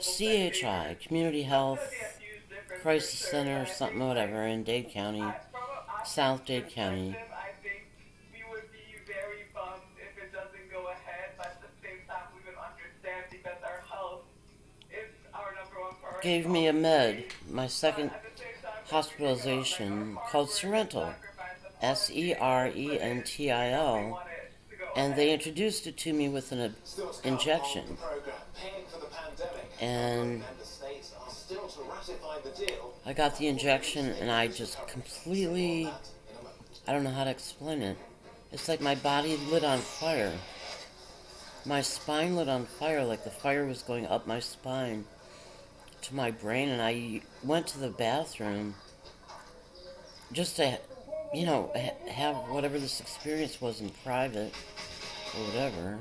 CHI, Community Health Crisis Center, or something, whatever, in Dade County, South Dade County. Gave me a med, my second hospitalization, called Serentil, Serentil, and they introduced it to me with an injection. And I got the injection, and I just completely, I don't know how to explain it. It's like my body lit on fire. My spine lit on fire, like the fire was going up my spine to my brain, and I went to the bathroom just to, have whatever this experience was in private or whatever.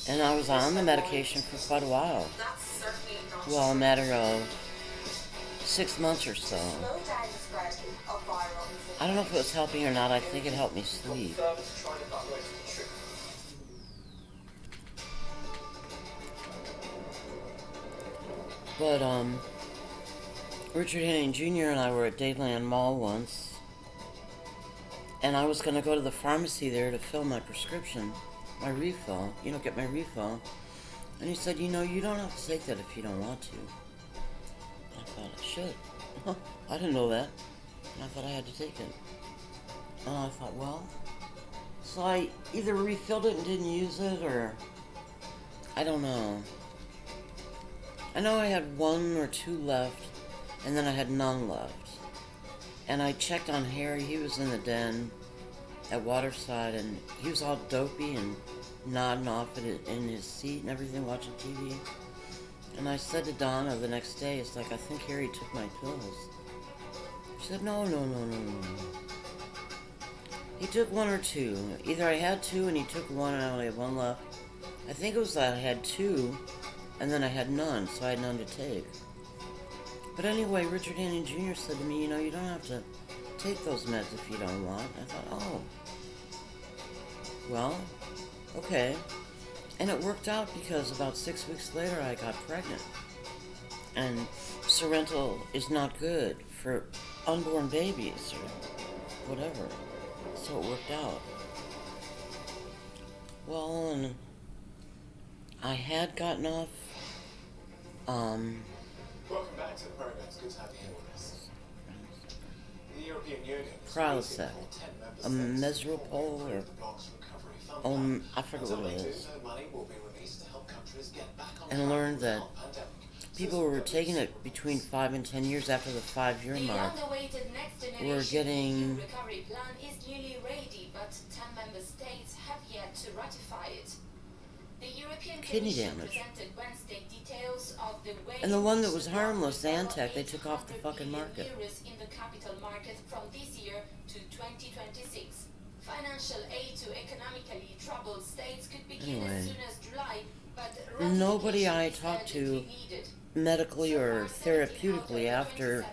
And I was on the medication for quite a while. Well, a matter of 6 months or so. I don't know if it was helping or not. I think it helped me sleep. But, Richard Henning Jr. and I were at Dadeland Mall once, and I was going to go to the pharmacy there to fill my prescription, my refill, get my refill. And he said, you don't have to take that if you don't want to. I thought, shit. I didn't know that. And I thought I had to take it. And I thought, well, so I either refilled it and didn't use it, or I don't know. I know I had 1 or 2 left, and then I had none left. And I checked on Harry. He was in the den at Waterside, and he was all dopey and nodding off in his seat and everything, watching TV. And I said to Donna the next day, it's like, I think Harry took my pills. She said, no. He took 1 or 2. Either I had 2 and he took 1 and I only had 1 left. I think it was that I had 2 and then I had none, so I had none to take. But anyway, Richard Henning Jr. said to me, you don't have to take those meds if you don't want. I thought, oh, well, okay. And it worked out because about 6 weeks later I got pregnant. And Serentil is not good for unborn babies or whatever. So it worked out. Well, and I had gotten off, Welcome back to the program. It's good to have you here with us. The European Union Prilosec, a Mesropol, or I forget what it is, and learned that people who were taking it between 5 and 10 years after the 5-year mark were getting recovery plan is nearly ready, but 10 member states have yet to ratify it. The European kidney Commission damage. presented Wednesday details of the way And the one that was harmless, Zantac, they took off the fucking market. In the capital market from this year to 2026. Financial aid to economically troubled states could begin as soon as July, but nobody I talked to medically or therapeutically after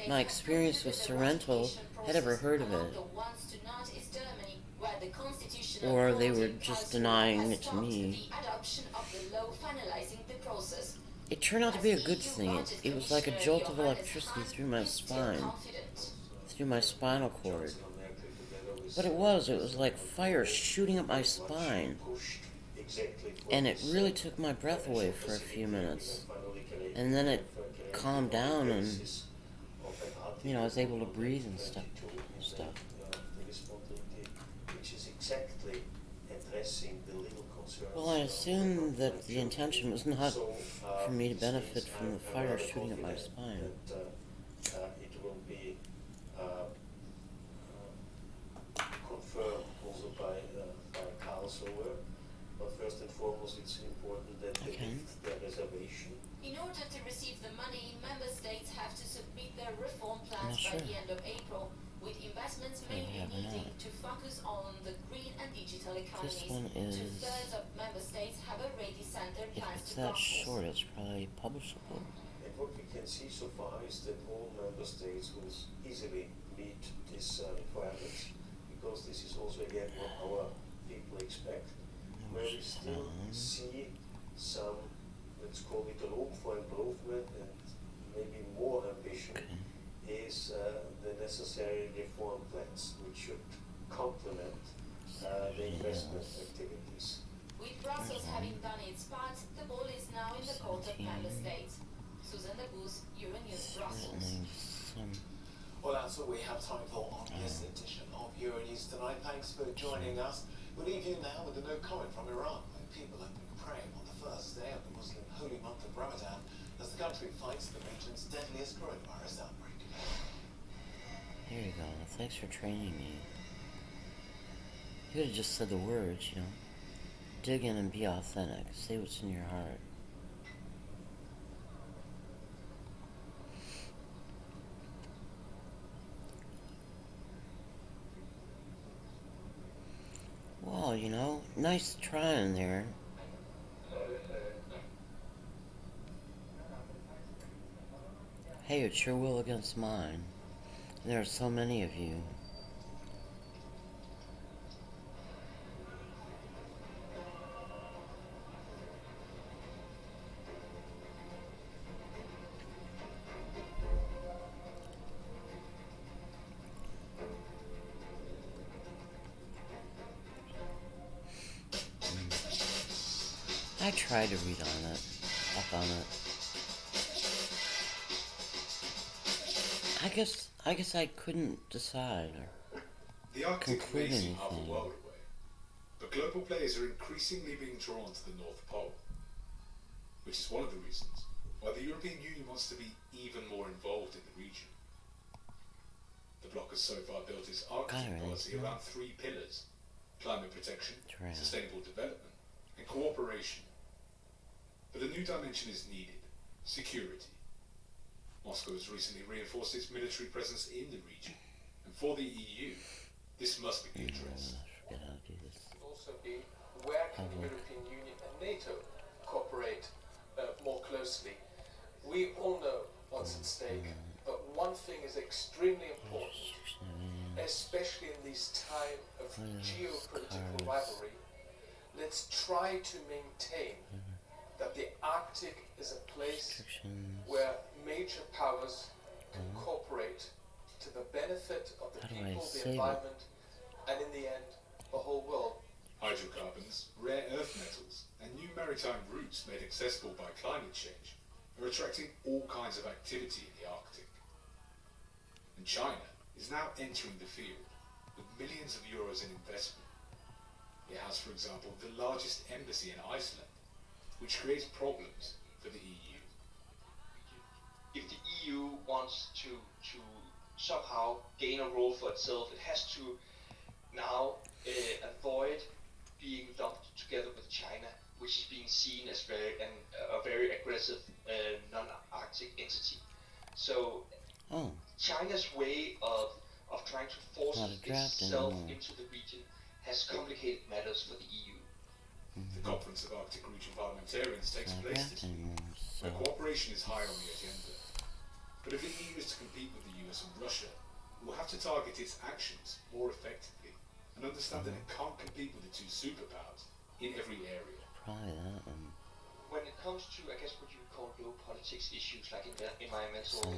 my experience with Serentil had ever heard of it. Or they were just denying it to me. It turned out to be a good thing. It was like a jolt of electricity through my spine, through my spinal cord. But it was like fire shooting up my spine. And it really took my breath away for a few minutes. And then it calmed down and, I was able to breathe and stuff. Well, I assume that the intention was not for me to benefit from the fire shooting at my spine. It will be confirmed also by Karlsruhe. But first and foremost, it's important that they lift their reservation. In order to receive the money, member states have to submit their reform plans by the end of April, with investments mainly needing to focus on the green and digital economies. This one is, 2/3 of member states have already sent their if plans it's to that Brussels. short, it's probably publishable. And what we can see so far is that all member states will easily meet these requirements, because this is also again what our people expect. Where we we still see some, let's call it room for improvement and maybe more ambition, is the necessary reform plans which should complement the investment activities. With Brussels having done its part, the ball is now in the court of member states. Susan de Boos, Euronews, Brussels. Well, that's all we have time for on this edition of Euronews tonight. Thanks for joining us. We'll leave you now with a no comment from Iran, where people have been praying on the first day of the Muslim holy month of Ramadan as the country fights the region's deadliest coronavirus outbreak. There you go. Thanks for training me. You could have just said the words, you know. Dig in and be authentic. Say what's in your heart. Well, you know, nice trying there. Hey, it's your will against mine. There are so many of you. I tried to read on it, up on it. I guess I couldn't decide or The Arctic conclude may seem half a anything. world away, but global players are increasingly being drawn to the North Pole, which is one of the reasons why the European Union wants to be even more involved in the region. The bloc has so far built its Arctic policy around three pillars: climate protection, sustainable development, and cooperation. But a new dimension is needed: security. Moscow has recently reinforced its military presence in the region, and for the EU, this must be addressed. Also be, where can the European Union and NATO cooperate more closely? We all know what's at stake, but one thing is extremely important, especially in this time of geopolitical rivalry. Let's try to maintain that the Arctic is a place where major powers can cooperate to the benefit of the people, the environment, and in the end, the whole world. Hydrocarbons, rare earth metals, and new maritime routes made accessible by climate change are attracting all kinds of activity in the Arctic. And China is now entering the field with millions of euros in investment. It has, for example, the largest embassy in Iceland, which creates problems for the EU. If the EU wants to somehow gain a role for itself, it has to now avoid being lumped together with China, which is being seen as a very aggressive non-Arctic entity. So China's way of trying to force itself into the region has complicated matters for the EU. The Conference of Arctic Region Parliamentarians takes place this week, where cooperation is high on the agenda. But if the EU is to compete with the US and Russia, it will have to target its actions more effectively and understand that it can't compete with the two superpowers in every area. Probably that one. When it comes to, I guess, what you would call geopolitics issues like environmental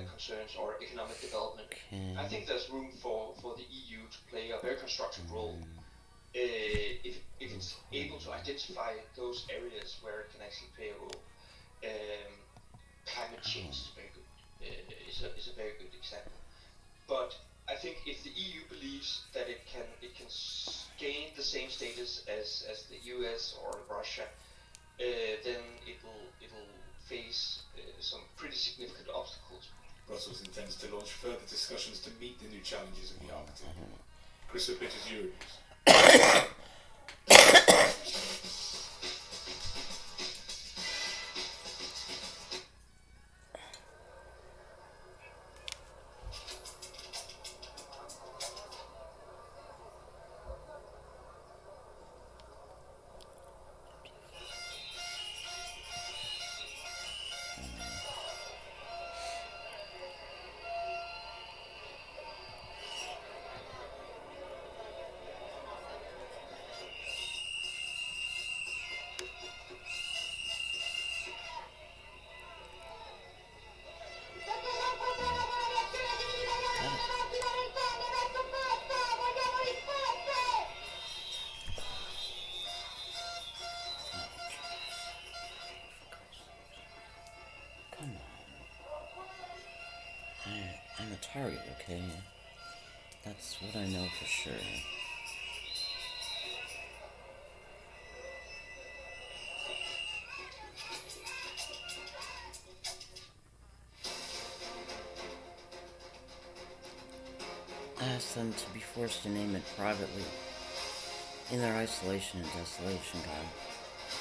concerns or economic development, I think there's room for the EU to play a very constructive role. If it's able to identify those areas where it can actually play a role. Climate change is very good. Is a very good example. But I think if the EU believes that it can gain the same status as the US or Russia, then it'll face some pretty significant obstacles. Brussels intends to launch further discussions to meet the new challenges of the Arctic. Chris Peters, Euronews. target, okay? That's what I know for sure. I asked them to be forced to name it privately. In their isolation and desolation, God,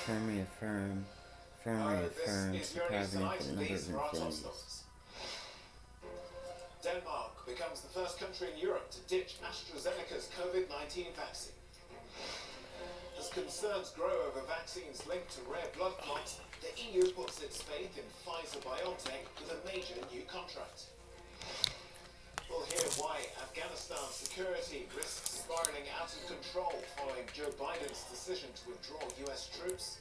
firmly affirm, the privacy for the number of infinities. Denmark becomes the first country in Europe to ditch AstraZeneca's COVID-19 vaccine. As concerns grow over vaccines linked to rare blood clots, the EU puts its faith in Pfizer-BioNTech with a major new contract. We'll hear why Afghanistan's security risks spiraling out of control following Joe Biden's decision to withdraw US troops.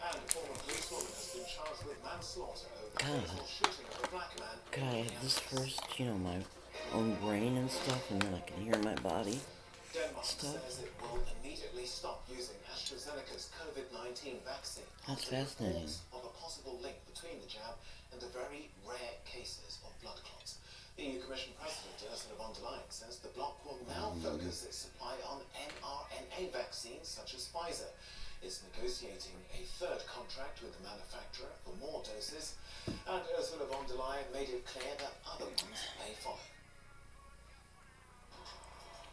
And a former policewoman has been charged with manslaughter over the fatal shooting of a black man. God, I have this first, my own brain and stuff, and then I can hear my body. Denmark says it will immediately stop using AstraZeneca's COVID-19 vaccine. That's fascinating. Of a possible link between the jab and the very rare cases of blood clots. The EU Commission President Ursula von der Leyen says the bloc will now focus its supply on mRNA vaccines such as Pfizer. It's negotiating a third contract with the manufacturer for more doses, and Ursula von der Leyen made it clear that other ones may follow.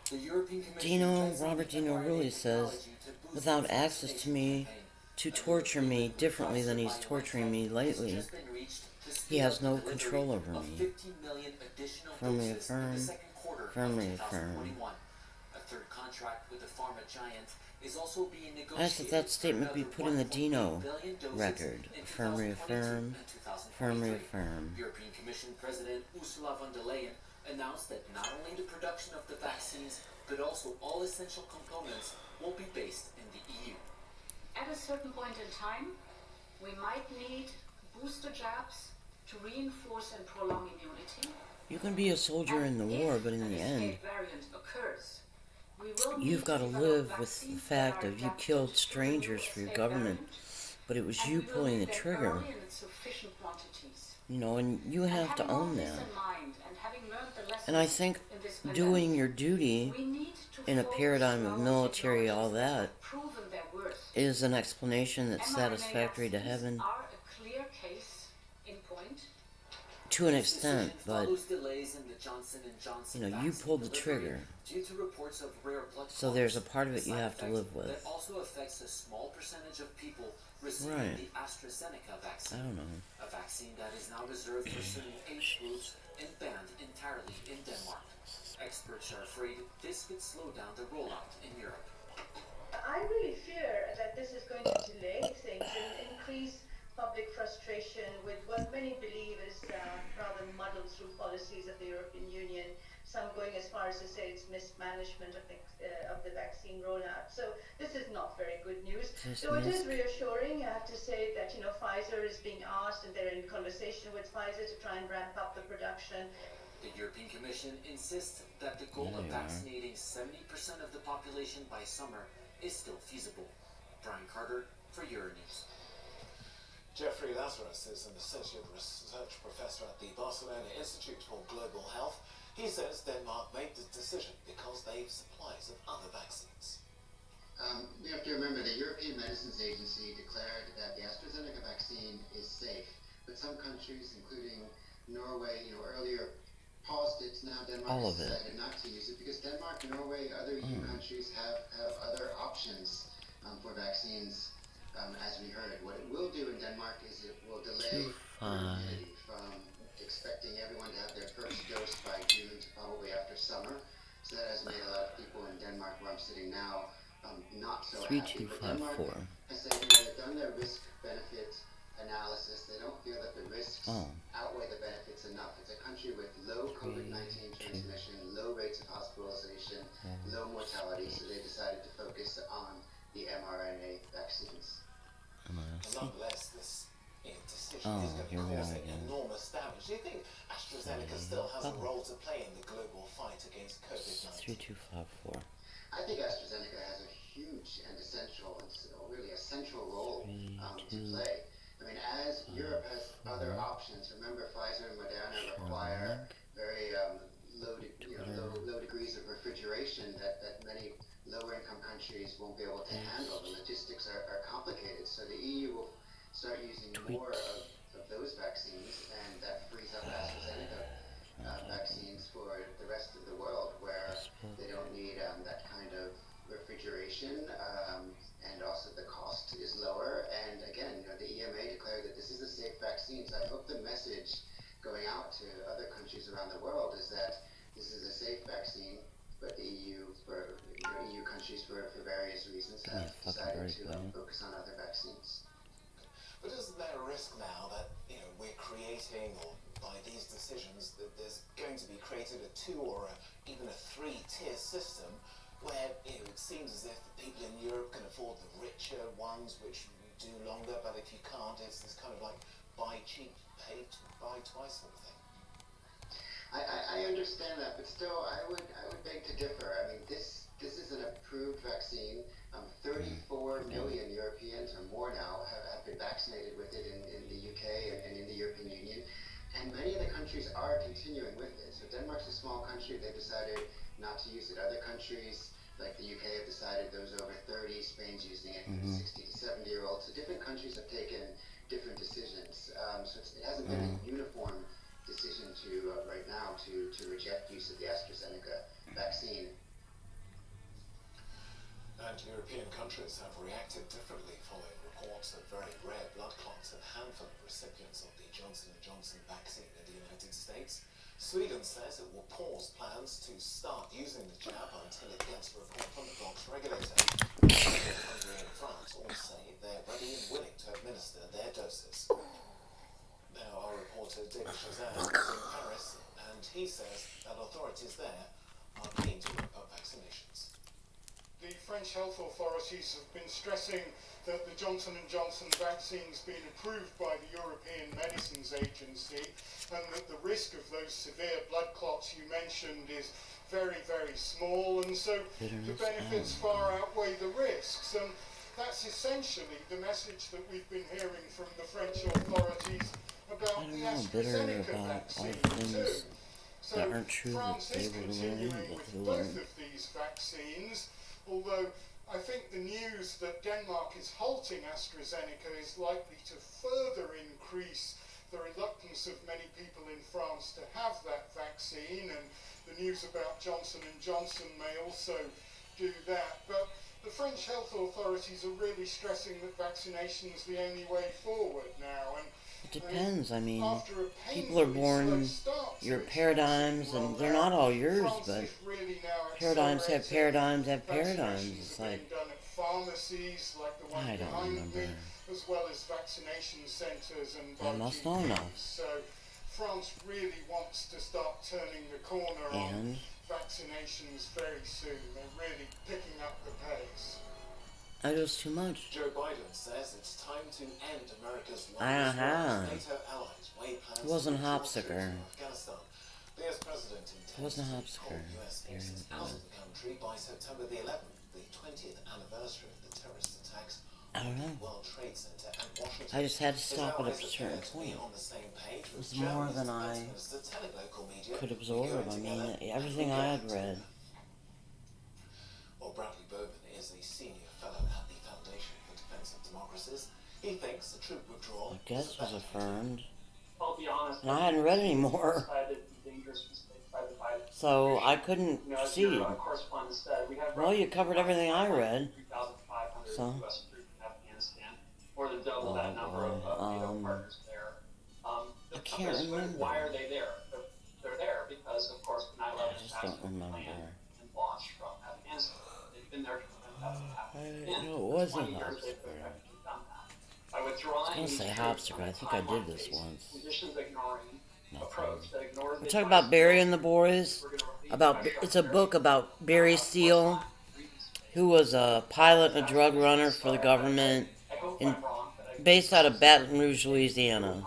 The European Commission Robert Dino really says, without access to me, to torture me differently than he's torturing me lately, he has no control over me. Firmly affirm. A third contract with the pharma giant is also being negotiated. I asked that that statement be put in the Dino record. Firmly affirm. European Commission President Ursula von der Leyen announced that not only the production of the vaccines, but also all essential components will be based in the EU. At a certain point in time, we might need booster jabs to reinforce and prolong immunity. You can be a soldier in the war, but in the end, you've got to live with the fact that you killed strangers for your government, but it was you pulling the trigger. And you have to own that. And I think doing your duty in a paradigm of military, all that, is an explanation that's satisfactory to heaven. To an extent, but you pulled the trigger, so there's a part of it you have to live with. That also affects a small percentage of people receiving Right. the AstraZeneca vaccine. I don't know. A vaccine that is now reserved for certain age groups and banned entirely in Denmark. Experts are afraid this could slow down the rollout in Europe. I really fear that this is going to delay things and increase public frustration with what many believe is rather muddled through policies of the European Union, some going as far as to say it's mismanagement of the vaccine rollout. So this is not very good news. So it is reassuring, I have to say, that Pfizer is being asked, and they're in conversation with Pfizer to try and ramp up the production. The European Commission insists that the goal of vaccinating 70% of the population by summer is still feasible. Brian Carter for Euronews. Jeffrey Lazarus is an associate research professor at the Barcelona Institute for Global Health. He says Denmark made the decision because they have supplies of other vaccines. We have to remember the European Medicines Agency declared that the AstraZeneca vaccine is safe, but some countries, including Norway, earlier paused it. Now Denmark has decided not to use it because Denmark, Norway, other EU countries have other options for vaccines. As we heard, what it will do in Denmark is it will delay immunity from expecting everyone to have their first dose by June to probably after summer. So that has made a lot of people in Denmark, where I'm sitting now, not so happy. But Denmark has said they've done their risk-benefit analysis. They don't feel that the risks outweigh the benefits enough. It's a country with low COVID-19 transmission, low rates of hospitalization, low mortality, so they decided to focus on the mRNA vaccines. Nonetheless, this decision is going to cause enormous damage. Do you think AstraZeneca still has a role to play in the global fight against COVID-19? 3254. I think AstraZeneca has a huge and essential, and really a central role to play. I mean, as Europe has other options, remember Pfizer and Moderna require won't be able to handle. The logistics are complicated, so the EU will start using more of those vaccines, and that frees up AstraZeneca vaccines for the rest of the world, where they don't need that kind of refrigeration, and also the cost is lower. And again, the EMA declared that this is a safe vaccine, so I hope the message going out to other countries around the world is that this is a safe vaccine, but the EU countries for various reasons have decided to focus on other vaccines. But isn't there a risk now that we're creating, or by these decisions, that there's going to be created a 2 or even a 3-tier system where it seems as if the people in Europe can afford the richer ones, which do longer, but if you can't, it's this kind of like buy cheap, buy twice sort of thing. I understand that, but still, I would beg to differ. I mean, this is an approved vaccine. 34 million Europeans or more now have been vaccinated with it in the UK and in the European Union, and many of the countries are continuing with it. So Denmark's a small country; they've decided not to use it. Other countries, like the UK, have decided those over 30. Spain's using it for 60 to 70-year-olds. So different countries have taken different decisions. So it hasn't been a uniform decision right now to reject use of the AstraZeneca vaccine. And European countries have reacted differently following reports of very rare blood clots in a handful of recipients of the Johnson & Johnson vaccine in the United States. Sweden says it will pause plans to start using the jab until it gets a report from the bloc's regulator. Hungary and France all say they're ready and willing to administer their doses. Now, our reporter David Chazan is in Paris, and he says that authorities there are keen to ramp up vaccinations. The French health authorities have been stressing that the Johnson & Johnson vaccine's been approved by the European Medicines Agency, and that the risk of those severe blood clots you mentioned is very, very small, and so the benefits far outweigh the risks. And that's essentially the message that we've been hearing from the French authorities about the AstraZeneca vaccine too. So France is continuing with both of these vaccines, although I think the news that Denmark is halting AstraZeneca is likely to further increase the reluctance of many people in France to have that vaccine, and the news about Johnson & Johnson may also do that. But the French health authorities are really stressing that vaccination is the only way forward now. And it depends. I mean, people are born your paradigms, and they're not all yours, but paradigms have paradigms have paradigms. It's like, pharmacies like the one I don't remember. As well as vaccination centres and I must know enough. So France really wants to start turning the corner on vaccinations very soon. They're really picking up the pace. I do too much. Joe Biden says it's time to end America's NATO allies. It wasn't Hopsicker. The US president intends to call US forces out of the country by September the 11th, the 20th anniversary of the terrorist attacks I don't know. World Trade Center and Washington. I just had to stop at a certain point. It was more than I could absorb. I mean, everything I had read. Well, Bradley Bowman is a senior fellow at the Foundation for Defense of Democracies. He thinks the troop withdrawal I guess was affirmed. I'll be honest. And I hadn't read any more. So I couldn't see. Well, you covered everything I read. So. More than double that number of partners there. I can't remember. Why are they there? They're there because, of course, 9/11 I just don't remember. And launched from Afghanistan. They've been there it wasn't Hopsicker. I was going to say Hopsicker. I think I did this once. Conditions ignoring approach that ignores. We're talking about Barry and the Boys. It's a book about Barry Seal, who was a pilot and a drug runner for the government, based out of Baton Rouge, Louisiana.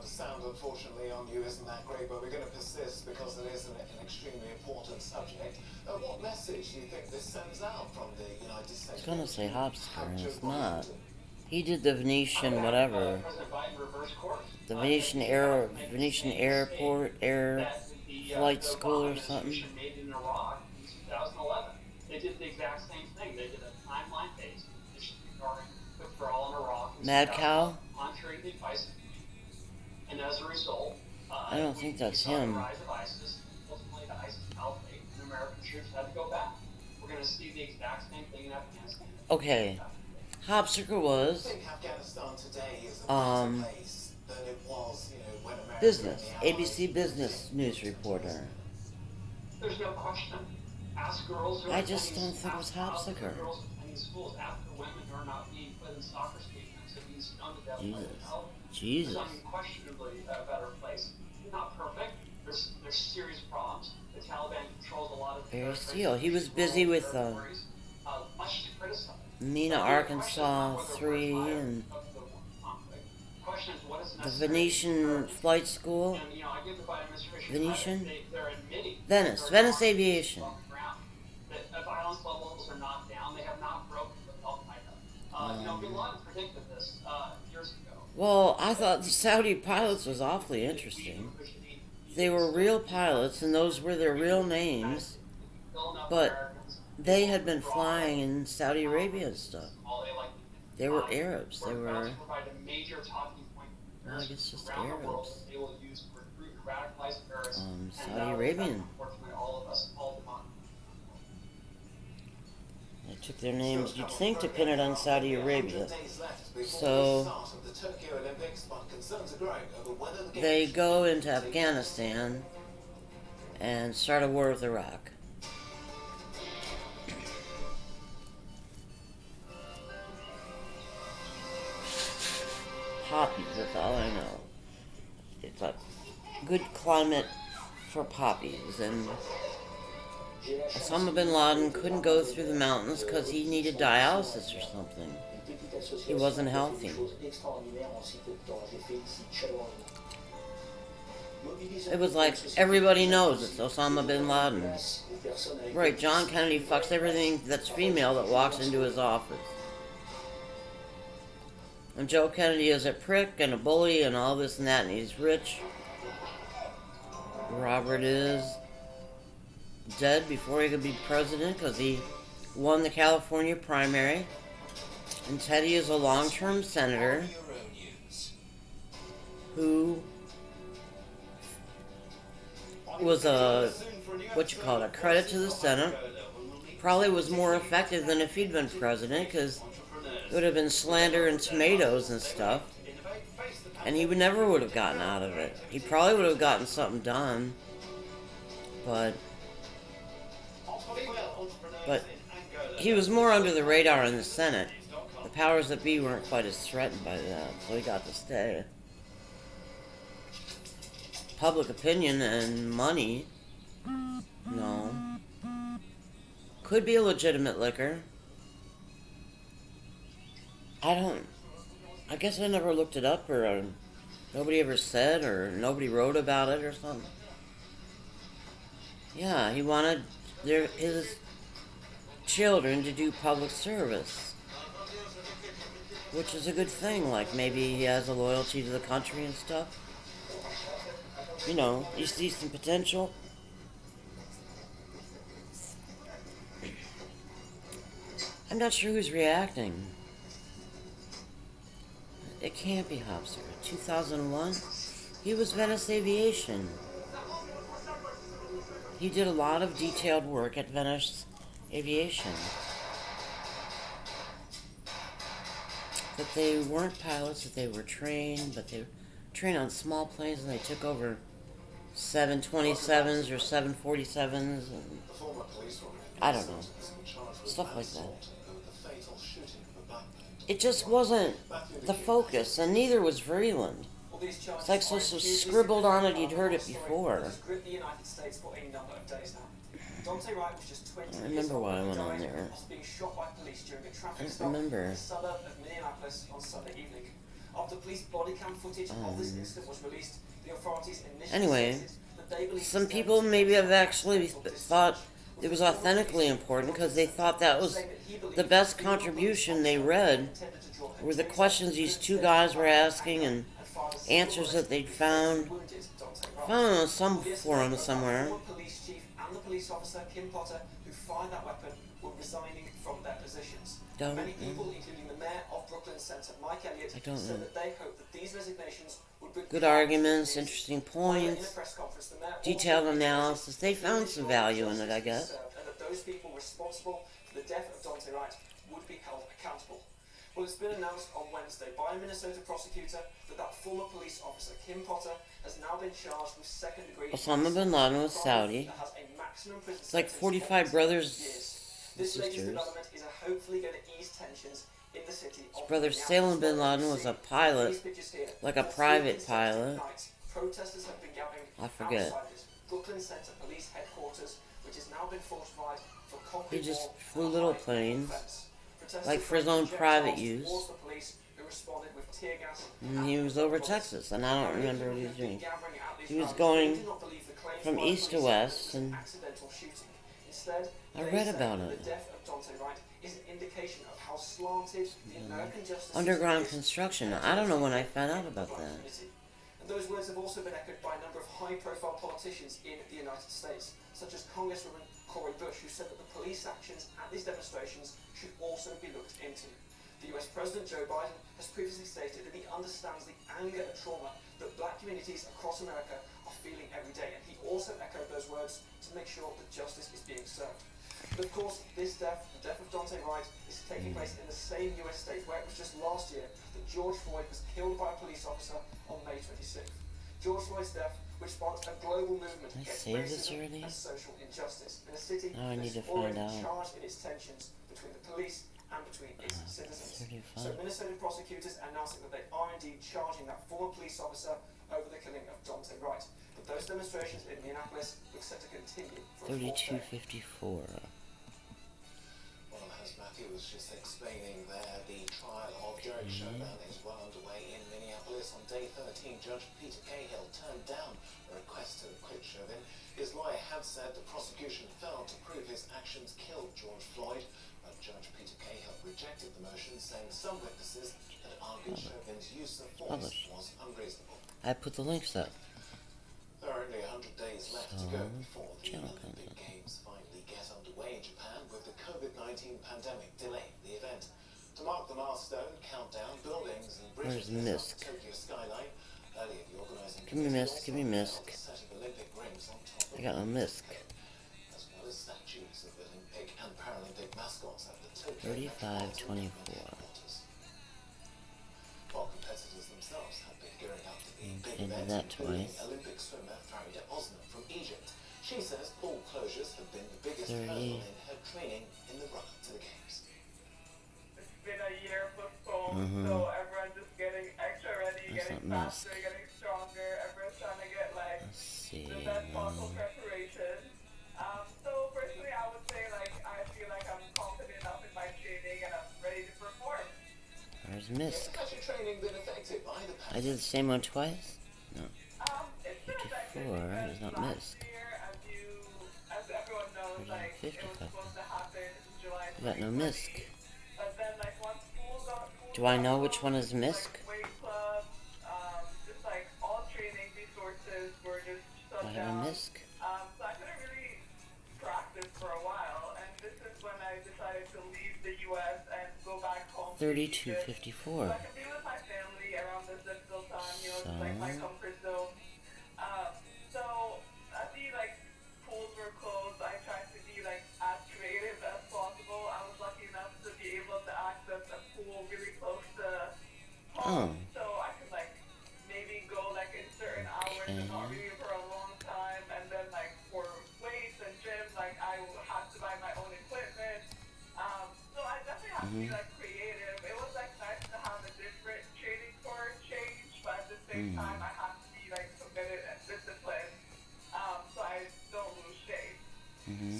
The sound, unfortunately, on you isn't that great, but we're going to persist because it is an extremely important subject. What message do you think this sends out from the United States? I was going to say Hopsicker, and it's not. He did the Venetian whatever. President Biden reversed course. The Venetian Airport Air Flight School or something. Made in Iraq in 2011. They did the exact same thing. They did a timeline-based mission regarding withdrawal in Iraq. Mad Cow? Contrary to advice. And as a result, I don't think that's him. the rise of ISIS, ultimately the ISIS caliphate, and American troops had to go back. We're going to see the exact same thing in Afghanistan. Okay. Hopsicker was I think Afghanistan today is a better place than it was, when America business, ABC Business news reporter. There's no question. Ask girls who I are just attending- don't think it was ask Hopsicker. girls attending schools after women who are not being put in soccer stadiums and being stoned to death by Jesus. the hell. Jesus. It's unquestionably a better place. Not perfect. There's serious problems. The Taliban controls a lot of Barry Steele. He was busy with much to criticize. Mena, Arkansas 3 and Question is, what is the necessary? Venetian Flight School. And, I give the Biden administration Venetian? credit. They're admitting Venice Aviation. that violence levels are not down. They have not broken with Al Qaeda. Bin Laden predicted this years ago. Well, I thought the Saudi pilots was awfully interesting. They were real pilots, and those were their real names, but they had been flying in Saudi Arabia and stuff. They were Arabs. They were, well, I guess just Arabs. Saudi Arabian. They took their names, you'd think, to pin it on Saudi Arabia. So they go into Afghanistan and start a war with Iraq. Poppies, that's all I know. It's a good climate for poppies, and Osama bin Laden couldn't go through the mountains because he needed dialysis or something. He wasn't healthy. It was like, everybody knows it's Osama bin Laden. Right, John Kennedy fucks everything that's female that walks into his office. And Joe Kennedy is a prick and a bully and all this and that, and he's rich. Robert is dead before he could be president because he won the California primary. And Teddy is a long-term senator who was a credit to the Senate. Probably was more effective than if he'd been president, because it would have been slander and tomatoes and stuff. And he never would have gotten out of it. He probably would have gotten something done. But he was more under the radar in the Senate. The powers that be weren't quite as threatened by that, so he got to stay. Public opinion and money, no. Could be a legitimate liquor. I guess I never looked it up, or nobody ever said, or nobody wrote about it or something. Yeah, he wanted his children to do public service, which is a good thing. Like, maybe he has a loyalty to the country and stuff. You see some potential. I'm not sure who's reacting. It can't be Hopsicker. 2001? He was Venice Aviation. He did a lot of detailed work at Venice Aviation. That they weren't pilots, that they were trained, but they were trained on small planes, and they took over 727s or 747s, and I don't know. Stuff like that. It just wasn't the focus, and neither was Vreeland. It's like so scribbled on it, you'd heard it before. I remember why I went on there. I don't remember. Anyway, some people maybe have actually thought it was authentically important because they thought that was the best contribution they read were the questions these two guys were asking and answers that they'd found. I found on some forum somewhere. The police chief and the police officer, Kim Potter, who fired that weapon, were resigning from their positions. Many people, including the mayor of Brooklyn Center, Mike Elliott, said that they hope that these resignations would bring good arguments, interesting points, detailed analysis. They found some value in it, I guess. And that those people responsible for the death of Daunte Wright would be held accountable. Well, it's been announced on Wednesday by a Minnesota prosecutor that former police officer, Kim Potter, has now been charged with second-degree... Osama bin Laden was Saudi. It's like 45 brothers and sisters. Is hopefully going to ease tensions in the city. His brother Salem bin Laden was a pilot, like a private pilot. Protesters have been gathering I forget. outside this Brooklyn Center police headquarters, which has now been fortified for concrete He just wall flew and little high planes, Protesters like for his own projectiles private use. towards the police, who responded with tear gas And he was over Texas, and I don't remember what he was doing. He was going from east to west, and Instead, I read about it. the death of Daunte Wright is an indication of how slanted the American justice Underground system is. construction. I don't know when I found out about that. And those words have also been echoed by a number of high-profile politicians in the United States, such as Congresswoman Cori Bush, who said that the police actions at these demonstrations should also be looked into. The US President Joe Biden has previously stated that he understands the anger and trauma that black communities across America are feeling every day, and he also echoed those words to make sure that justice is being served. But of course, this death, the death of Daunte Wright, is taking place in the same US state where it was just last year that George Floyd was killed by a police officer on May 26th. George Floyd's death, which sparked a global movement against racism and social injustice in a city that is already charged in its tensions between the police and between its citizens. So Minnesota prosecutors announcing that they are indeed charging that former police officer over the killing of Daunte Wright. But those demonstrations in Minneapolis look set to continue for a full day. 3254. Well, as Matthew was just explaining there, the trial of Derek Chauvin is well underway in Minneapolis. On day 13, Judge Peter Cahill turned down a request to acquit Chauvin. His lawyer had said the prosecution failed to prove his actions killed George Floyd, but Judge Peter Cahill rejected the motion, saying some witnesses had argued Chauvin's use of force was unreasonable. I put the links up. There are only 100 days left to go before the Olympic Games finally get underway in Japan, with the COVID-19 pandemic delaying the event. To mark the milestone, countdown, buildings and bridges on the Tokyo skyline. Earlier, the organising Give me Misk. Olympic rings on top of I got no Misk. as well as statues of Olympic and Paralympic mascots at the Tokyo 3524. While competitors themselves have been gearing up to the big Did event, that including twice. Olympic swimmer Farida Osman from Egypt. She says pool closures have been the biggest 30. hurdle in her training in the run-up to the games. It's been a year postponed, so everyone's just getting extra ready, getting faster, getting stronger. Everyone's trying to get like the best possible preparation. So personally, I would say like I feel like I'm confident enough in my training and I'm ready to perform. Where's Misk? Has your training been affected by the I did the same one twice? No. It's been affected 54 is not Misk. year, as everyone knows, like it was supposed to happen July 2020. I got no Misk. But then like once school got Do I know which one is Misk? weight club, just like all training resources were just Do shut I have a down. Misk? So I couldn't really practice for a while, and this is when I decided to leave the U.S. and go back home. 3254. So I can be with my family around this difficult time, just like my comfort zone. So at the pools were closed, I tried to be as creative as possible. I was lucky enough to be able to access a pool really close to home, so I could maybe go in certain hours and not really for a long time. And then for weights and gym, I had to buy my own equipment. So I definitely had to be creative. It was nice to have a different training for change, but at the same time I had to be committed and disciplined, so I don't lose shape.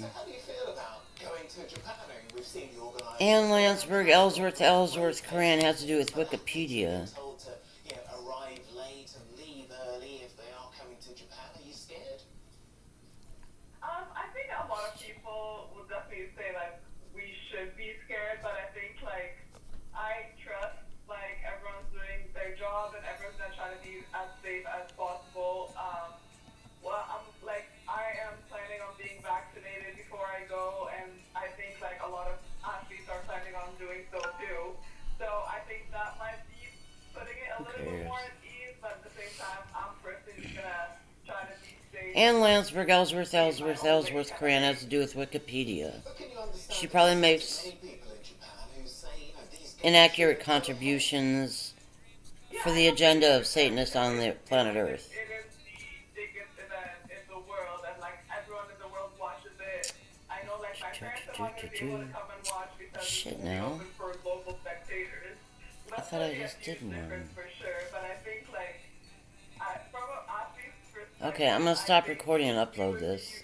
So how do you feel about going to Japan? We've seen the organisers. Ann Landsberg, Ellsworth Coran has to do with Wikipedia. Told to arrive late and leave early if they are coming to Japan. Are you scared? I think a lot of people would definitely say we should be scared, but I think I trust their job and everyone's gonna try to be as safe as possible. Well, I am planning on being vaccinated before I go, and I think like a lot of athletes are planning on doing so too. So I think that might be putting it a little bit more at ease, but at the same time, I'm personally gonna try to be safe. Ann Lansberg, Ellsworth, Korean has to do with Wikipedia. She probably makes inaccurate contributions for the agenda of Satanists on the planet Earth. It is the biggest event in the world, and like everyone in the world watches it. I know like my parents are not going to be able to come and watch because Shit it's now. open for local spectators. I thought I just did one. For sure, but I think like from an athlete's perspective, Okay, I'm gonna stop recording and upload this.